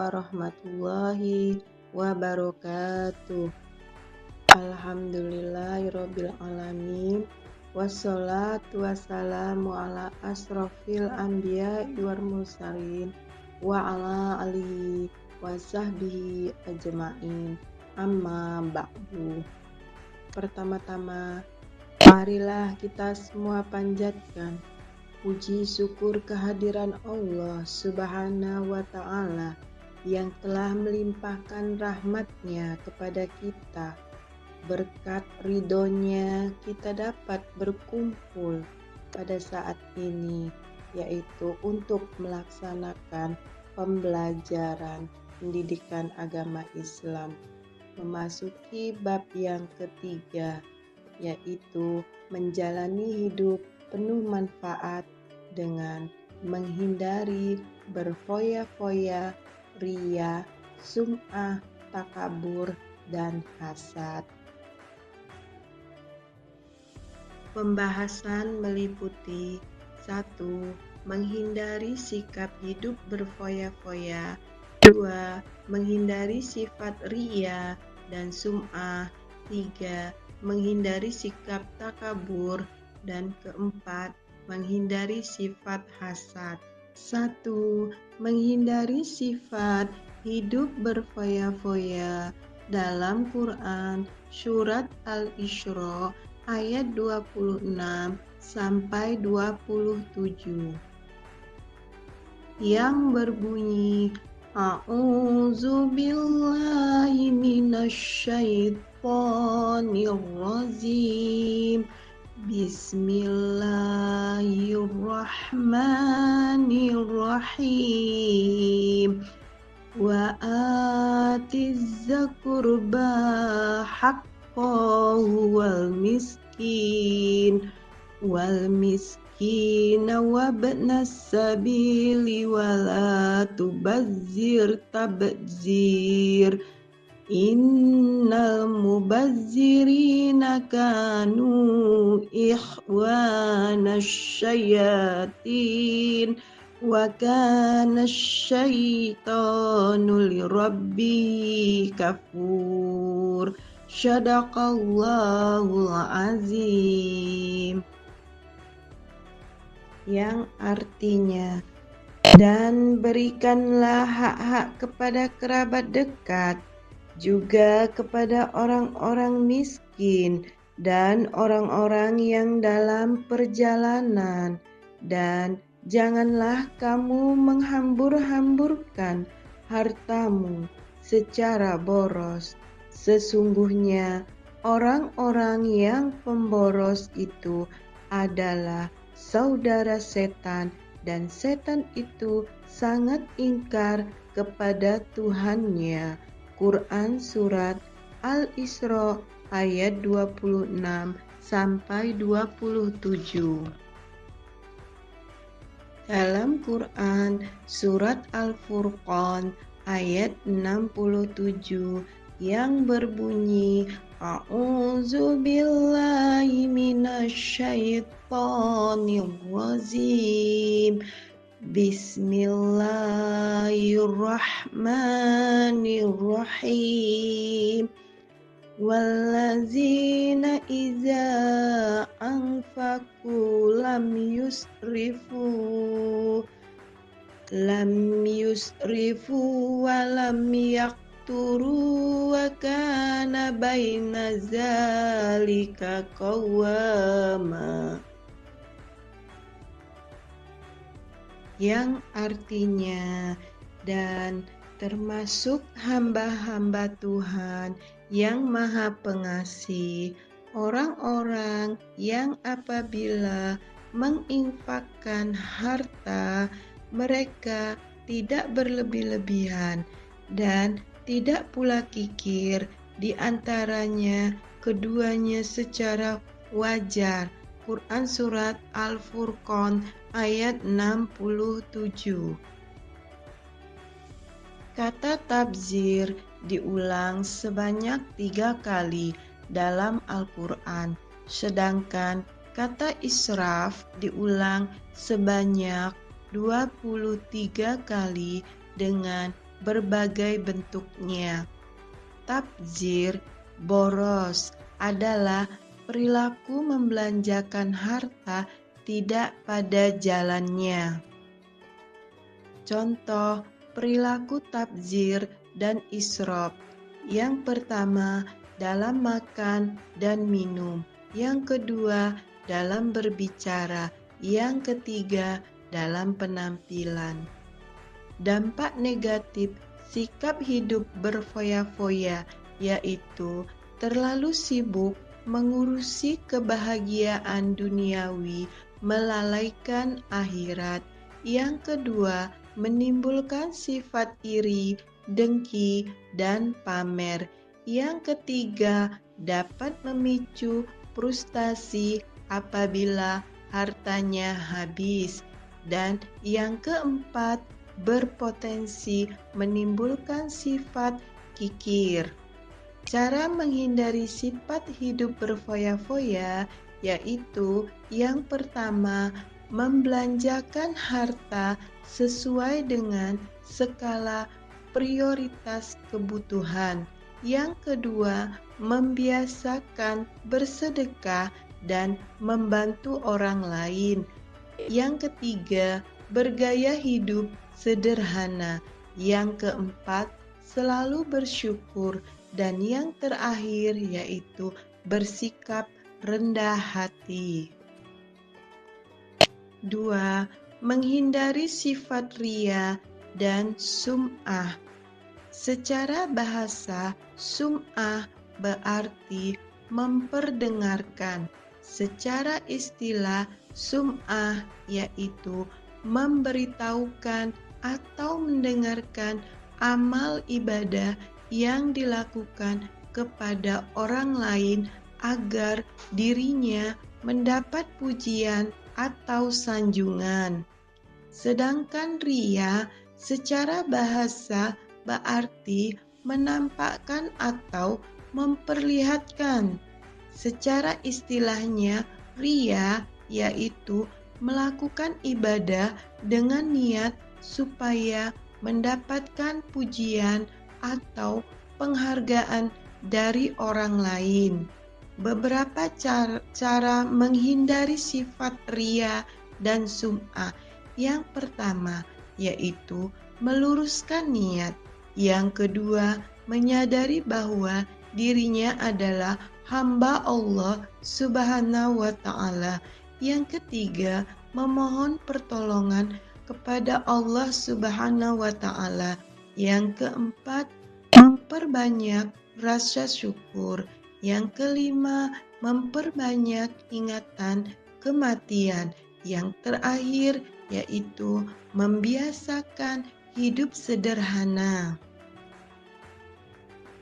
warahmatullahi wabarakatuh. Alhamdulillahirabbil alamin. Wassalatu wassalamu ala asrofil anbiya'i wal mursalin wa ala alihi wa sahbihi ajma'in. Amma ba'du. Pertama-tama, marilah kita semua panjatkan puji syukur kehadiran Allah Subhanahu wa Ta'ala yang telah melimpahkan rahmat-Nya kepada kita. Berkat ridhonya kita dapat berkumpul pada saat ini, yaitu untuk melaksanakan pembelajaran pendidikan agama Islam. Memasuki bab yang ketiga, yaitu menjalani hidup penuh manfaat dengan menghindari berfoya-foya, riya, sum'ah, takabur, dan hasad. Pembahasan meliputi 1. Menghindari sikap hidup berfoya-foya. 2. Menghindari sifat riya dan sum'ah. 3. Menghindari sikap takabur. Dan keempat, menghindari sifat hasad. 1. Menghindari sifat hidup berfoya-foya. Dalam Quran Surat Al-Isra ayat 26 sampai 27 yang berbunyi, A'udzu billahi minasyaitonir rajim. Bismillahirrahmanirrahim. Wa atiz zakurba haqqahu wal miskin wabnas sabili wala tubazzir tabzir. Innal mubazzirina kanu ikhwanasy syayatin wa kana syaitanu lirabbi kafur. Syadaqallahul azim. Yang artinya, dan berikanlah hak-hak kepada kerabat dekat, juga kepada orang-orang miskin dan orang-orang yang dalam perjalanan, dan janganlah kamu menghambur-hamburkan hartamu secara boros. Sesungguhnya orang-orang yang pemboros itu adalah saudara setan, dan setan itu sangat ingkar kepada Tuhannya. Quran Surat Al-Isra ayat 26 sampai 27. Dalam Quran Surat Al-Furqan ayat 67 yang berbunyi, A'udzu billahi minasyaitonir rajim. Bismillahirrahmanirrahim. Wallazina iza anfaqu lam yusrifu wa lam yaqturu wa kana baina zalika qawwama. Yang artinya, dan termasuk hamba-hamba Tuhan yang Maha Pengasih, orang-orang yang apabila menginfakkan harta, mereka tidak berlebih-lebihan dan tidak pula kikir, di antaranya keduanya secara wajar. Quran Surat Al-Furqan ayat 67. Kata tabzir diulang sebanyak 3 kali dalam Al-Quran, sedangkan kata israf diulang sebanyak 23 kali dengan berbagai bentuknya. Tabdzir, boros, adalah perilaku membelanjakan harta tidak pada jalannya. Contoh perilaku tabdzir dan israf. Yang pertama, dalam makan dan minum. Yang kedua, dalam berbicara. Yang ketiga, dalam penampilan. Dampak negatif sikap hidup berfoya-foya, yaitu terlalu sibuk mengurusi kebahagiaan duniawi, melalaikan akhirat. Yang kedua, menimbulkan sifat iri, dengki, dan pamer. Yang ketiga, dapat memicu frustasi apabila hartanya habis. Dan yang keempat, berpotensi menimbulkan sifat kikir. Cara menghindari sifat hidup berfoya-foya yaitu yang pertama, membelanjakan harta sesuai dengan skala prioritas kebutuhan. Yang kedua, membiasakan bersedekah dan membantu orang lain. Yang ketiga, bergaya hidup sederhana. Yang keempat, selalu bersyukur. Dan yang terakhir yaitu bersikap rendah hati. 2. Menghindari sifat ria dan sum'ah. Secara bahasa, sum'ah berarti memperdengarkan. Secara istilah, sum'ah yaitu memberitahukan atau mendengarkan amal ibadah yang dilakukan kepada orang lain agar dirinya mendapat pujian atau sanjungan. Sedangkan ria secara bahasa berarti menampakkan atau memperlihatkan. Secara istilahnya, ria yaitu melakukan ibadah dengan niat supaya mendapatkan pujian atau penghargaan dari orang lain. Beberapa cara menghindari sifat ria dan sum'ah. Yang pertama yaitu meluruskan niat. Yang kedua, menyadari bahwa dirinya adalah hamba Allah Subhanahu wa Ta'ala. Yang ketiga, memohon pertolongan kepada Allah Subhanahu wa Ta'ala. Yang keempat, memperbanyak rasa syukur. Yang kelima, memperbanyak ingatan kematian. Yang terakhir yaitu membiasakan hidup sederhana.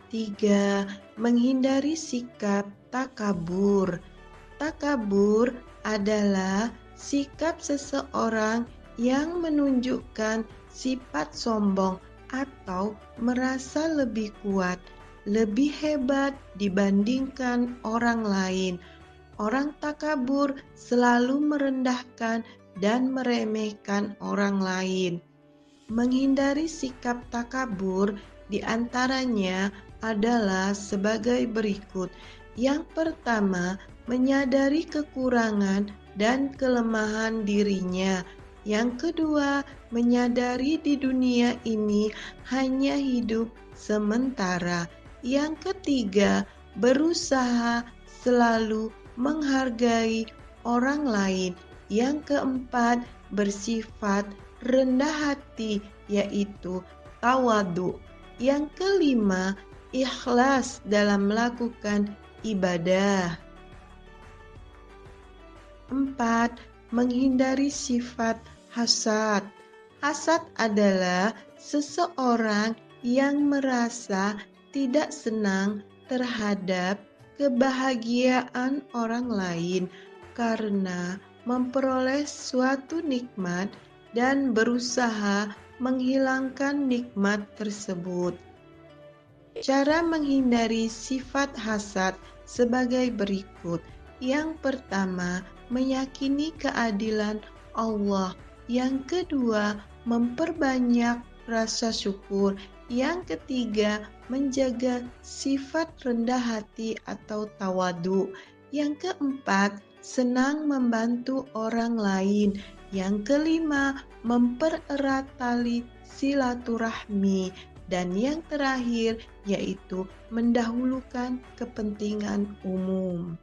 3. Menghindari sikap takabur. Takabur adalah sikap seseorang yang menunjukkan sifat sombong atau merasa lebih kuat, lebih hebat dibandingkan orang lain. Orang takabur selalu merendahkan dan meremehkan orang lain. Menghindari sikap takabur diantaranya adalah sebagai berikut. Yang pertama, menyadari kekurangan dan kelemahan dirinya. Yang kedua, menyadari di dunia ini hanya hidup sementara. Yang ketiga, berusaha selalu menghargai orang lain. Yang keempat, bersifat rendah hati, yaitu tawadu. Yang kelima, ikhlas dalam melakukan ibadah. 4. Menghindari sifat hasad. Hasad adalah seseorang yang merasa tidak senang terhadap kebahagiaan orang lain karena memperoleh suatu nikmat dan berusaha menghilangkan nikmat tersebut. Cara menghindari sifat hasad sebagai berikut. Yang pertama, meyakini keadilan Allah. Yang kedua, memperbanyak rasa syukur. Yang ketiga, menjaga sifat rendah hati atau tawadu. Yang keempat, senang membantu orang lain. Yang kelima, mempererat tali silaturahmi. Dan yang terakhir yaitu mendahulukan kepentingan umum.